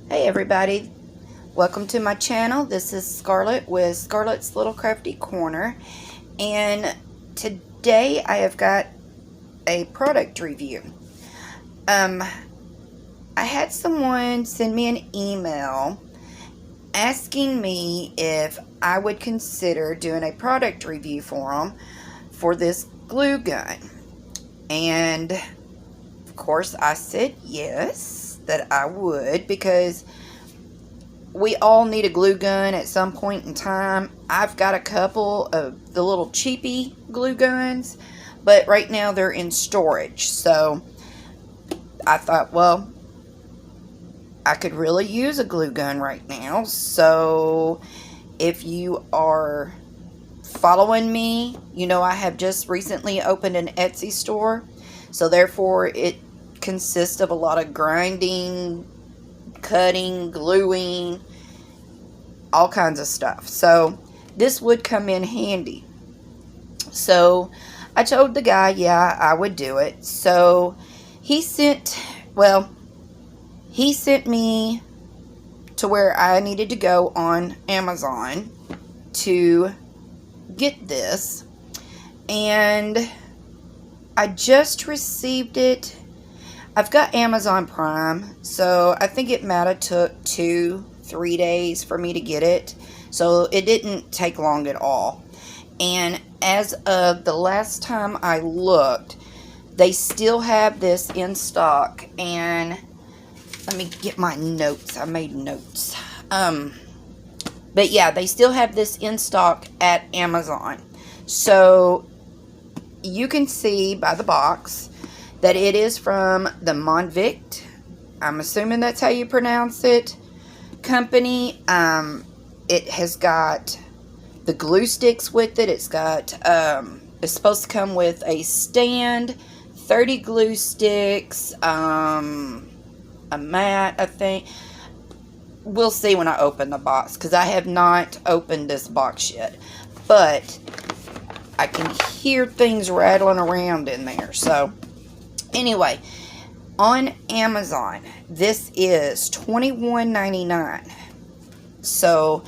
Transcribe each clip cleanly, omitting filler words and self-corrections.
Hey everybody, welcome to my channel. This is Scarlett with Scarlet's Little Crafty Corner, and today I have got a product review. I had someone send me an email asking me if I would consider doing a product review for them for this glue gun, and of course I said yes, that I would, because we all need a glue gun at some point in time. I've got a couple of the little cheapy glue guns, but right now they're in storage. So I thought, well, I could really use a glue gun right now. So if you are following me, you know I have just recently opened an Etsy store. So therefore it consists of a lot of grinding, cutting, gluing, all kinds of stuff. So this would come in handy. So I told the guy, yeah, I would do it. So he sent me to where I needed to go on Amazon to get this, and I just received it. I've got Amazon Prime, so I think it might have took 2-3 days for me to get it. So it didn't take long at all. And as of the last time I looked, they still have this in stock. And let me get my notes. I made notes. But yeah, they still have this in stock at Amazon. So you can see by the box that it is from the Monvict, I'm assuming that's how you pronounce it, company. It has got the glue sticks with it. It's got, it's supposed to come with a stand, 30 glue sticks, a mat, I think. We'll see when I open the box, because I have not opened this box yet. But I can hear things rattling around in there, so anyway, on Amazon, this is $21.99. So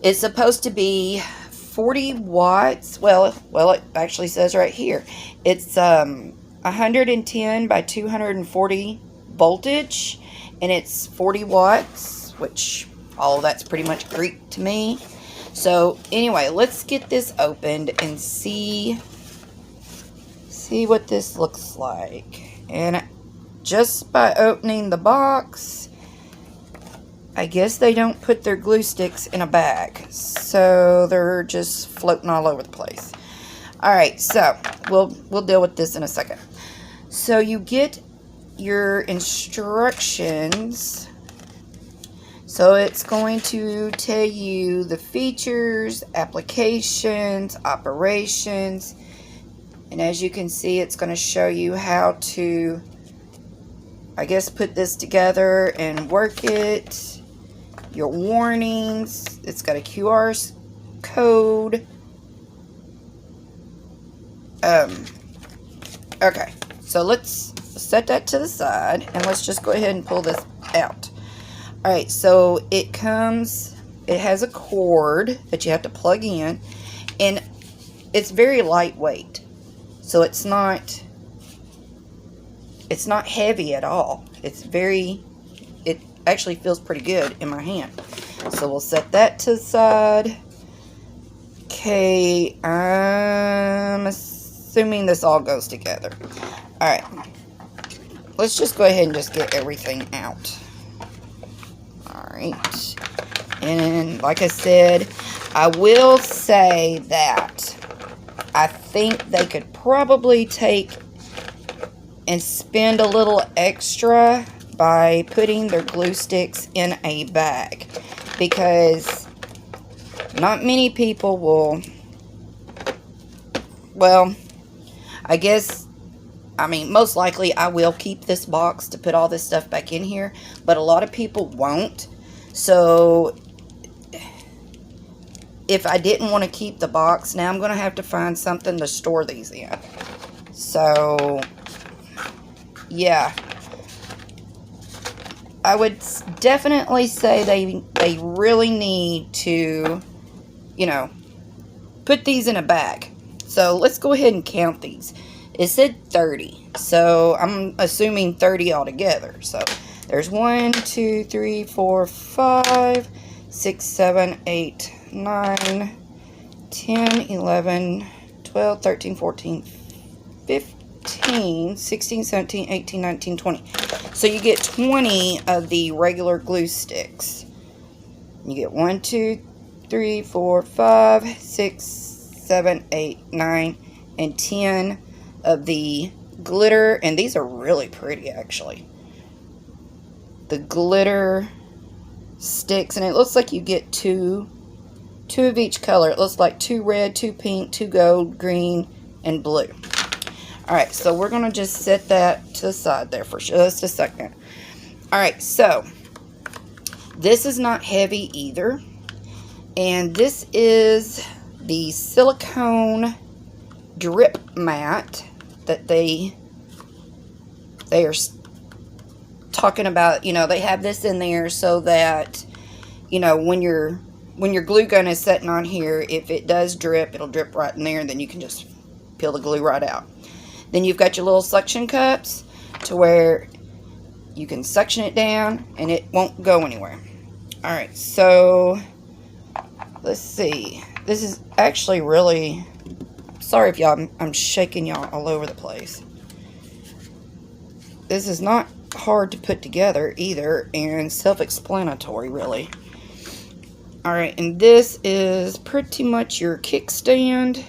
it's supposed to be 40 watts. Well, it actually says right here. It's 110 by 240 voltage, and it's 40 watts, which all of that's pretty much Greek to me. So anyway, let's get this opened and see what this looks like. And just by opening the box, I guess they don't put their glue sticks in a bag, so they're just floating all over the place. Alright, so we'll deal with this in a second. So you get your instructions. So it's going to tell you the features, applications, operations. And as you can see, it's going to show you how to, I guess, put this together and work it. Your warnings. It's got a QR code. Okay, so let's set that to the side, and let's just go ahead and pull this out. Alright, so it has a cord that you have to plug in, and it's very lightweight. So it's not heavy at all. It actually feels pretty good in my hand. So we'll set that to the side. Okay, I'm assuming this all goes together. Alright, let's just go ahead and just get everything out. Alright, and like I said, I will say that I think they could probably take and spend a little extra by putting their glue sticks in a bag, because not many people will, well, I guess, I mean, most likely I will keep this box to put all this stuff back in here, but a lot of people won't. So if I didn't want to keep the box, now I'm going to have to find something to store these in. So yeah, I would definitely say they really need to, you know, put these in a bag. So let's go ahead and count these. It said 30, so I'm assuming 30 altogether. So there's 1, 2, 3, 4, 5, 6, 7, 8, 9, 10, 11, 12, 13, 14, 15, 16, 17, 18, 19, 20. So you get 20 of the regular glue sticks. You get 1, 2, 3, 4, 5, 6, 7, 8, 9, and 10 of the glitter. And these are really pretty, actually. The glitter sticks. And it looks like you get two of each color. It looks like 2 red, 2 pink, 2 gold, green, and blue. Alright, so we're going to just set that to the side there for just a second. Alright, so this is not heavy either. And this is the silicone drip mat that they are talking about. You know, they have this in there so that, you know, when your glue gun is sitting on here, if it does drip, it'll drip right in there, and then you can just peel the glue right out. Then you've got your little suction cups to where you can suction it down and it won't go anywhere. Alright, so let's see. This is actually really, sorry if y'all, I'm shaking y'all all over the place. This is not hard to put together either, and self-explanatory really. Alright, and this is pretty much your kickstand.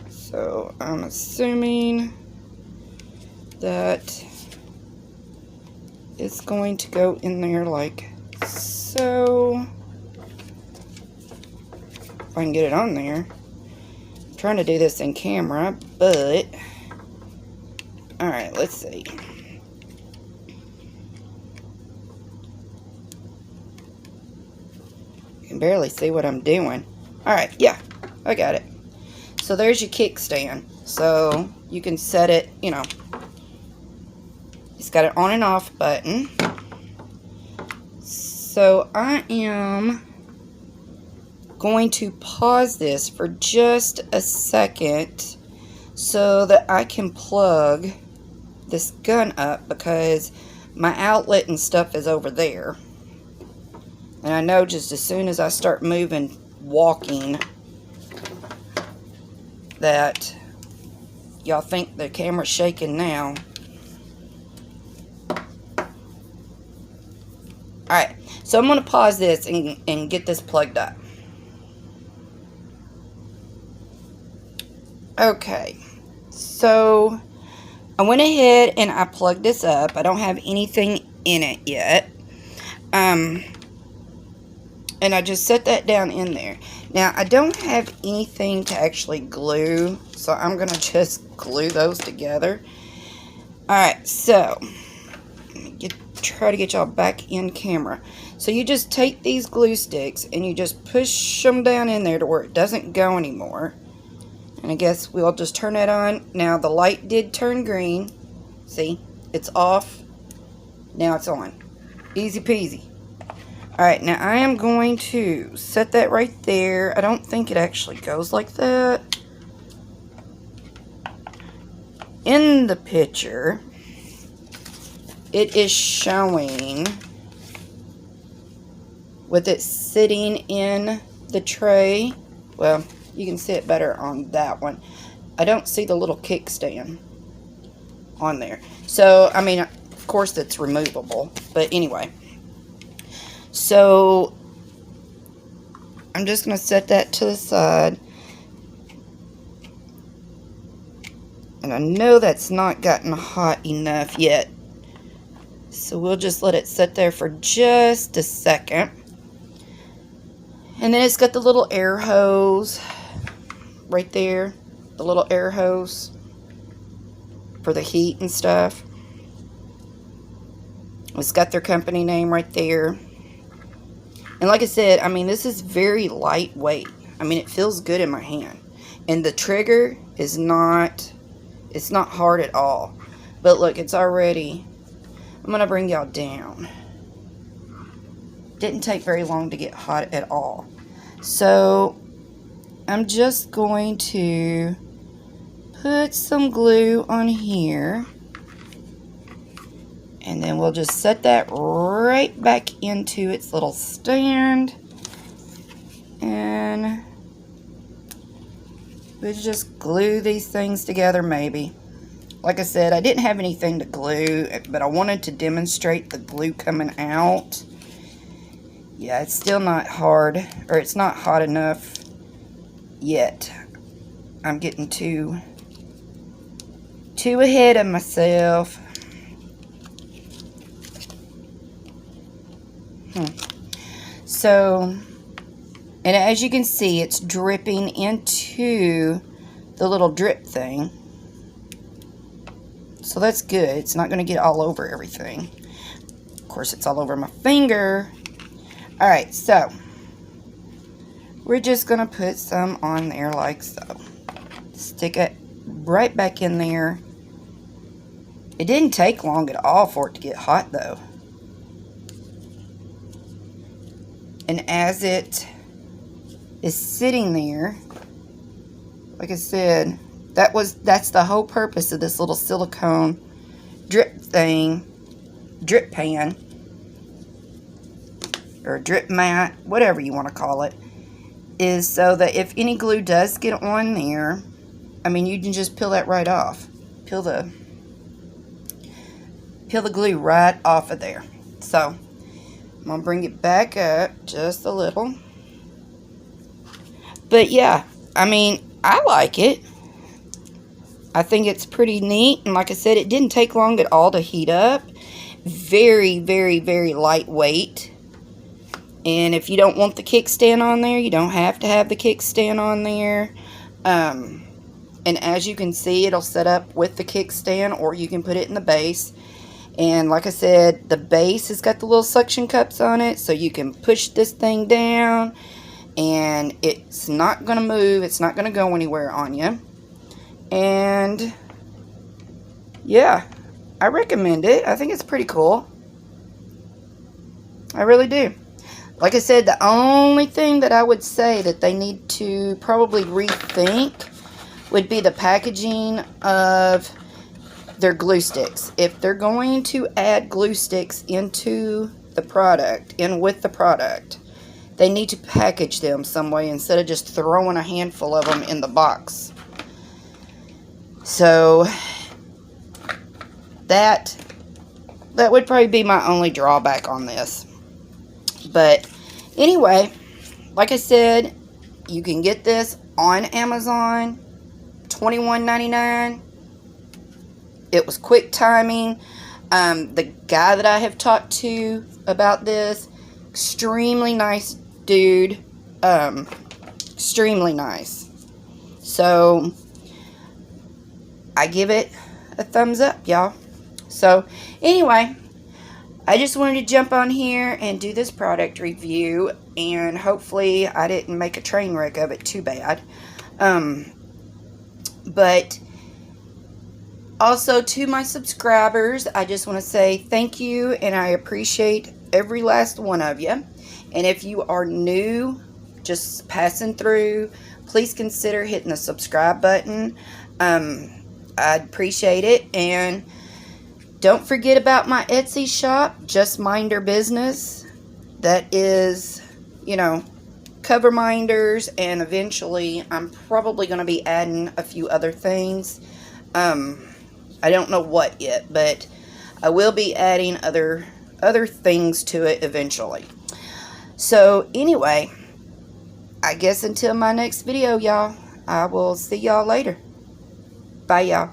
So I'm assuming that it's going to go in there like so. If I can get it on there. I'm trying to do this in camera, but alright, let's see. You can barely see what I'm doing. Alright, yeah, I got it. So there's your kickstand. So you can set it, you know, it's got an on and off button. So I am going to pause this for just a second so that I can plug this gun up, because my outlet and stuff is over there. And I know just as soon as I start moving, walking, that y'all think the camera's shaking now. Alright, so I'm going to pause this and get this plugged up. Okay, so I went ahead and I plugged this up. I don't have anything in it yet. And I just set that down in there. Now, I don't have anything to actually glue, so I'm going to just glue those together. Alright, so try to get y'all back in camera. So you just take these glue sticks and you just push them down in there to where it doesn't go anymore. And I guess we'll just turn that on. Now, the light did turn green. See? It's off. Now it's on. Easy peasy. Alright, now I am going to set that right there. I don't think it actually goes like that. In the picture, it is showing with it sitting in the tray. Well, you can see it better on that one. I don't see the little kickstand on there. So, I mean, of course it's removable. But anyway. So, I'm just going to set that to the side. And I know that's not gotten hot enough yet. So we'll just let it sit there for just a second. And then it's got the little air hose right there. The little air hose for the heat and stuff. It's got their company name right there. And like I said, I mean, this is very lightweight. I mean, it feels good in my hand. And the trigger is not, it's not hard at all. But look, it's already I'm going to bring y'all down. Didn't take very long to get hot at all. So I'm just going to put some glue on here. And then we'll just set that right back into its little stand. And we'll just glue these things together maybe. Like I said, I didn't have anything to glue, but I wanted to demonstrate the glue coming out. Yeah, it's still not hard, or it's not hot enough yet. I'm getting too ahead of myself. So, and as you can see, it's dripping into the little drip thing. So that's good. It's not going to get all over everything. Of course, it's all over my finger. Alright, so we're just going to put some on there like so. Stick it right back in there. It didn't take long at all for it to get hot though. And as it is sitting there, like I said, that's the whole purpose of this little silicone drip thing, drip pan, or drip mat, whatever you want to call it, is so that if any glue does get on there, I mean, you can just peel that right off. Peel the glue right off of there. So I'm going to bring it back up just a little. But yeah, I mean, I like it. I think it's pretty neat. And like I said, it didn't take long at all to heat up. Very, very, very lightweight. And if you don't want the kickstand on there, you don't have to have the kickstand on there. And as you can see, it'll set up with the kickstand, or you can put it in the base. And like I said, the base has got the little suction cups on it, so you can push this thing down and it's not going to move. It's not going to go anywhere on you. And yeah, I recommend it. I think it's pretty cool. I really do. Like I said, the only thing that I would say that they need to probably rethink would be the packaging of their glue sticks. If they're going to add glue sticks into the product, with the product, they need to package them some way instead of just throwing a handful of them in the box. So that would probably be my only drawback on this. But anyway, like I said, you can get this on Amazon, $21.99. It was quick timing. The guy that I have talked to about this, extremely nice dude. Extremely nice. So I give it a thumbs up, y'all. So anyway, I just wanted to jump on here and do this product review, and hopefully I didn't make a train wreck of it too bad. But also, to my subscribers, I just want to say thank you, and I appreciate every last one of you. And if you are new, just passing through, please consider hitting the subscribe button. I'd appreciate it. And don't forget about my Etsy shop, Just Minder Business. That is, you know, cover minders, and eventually I'm probably going to be adding a few other things. I don't know what yet, but I will be adding other things to it eventually. So anyway, I guess until my next video, y'all, I will see y'all later. Bye, y'all.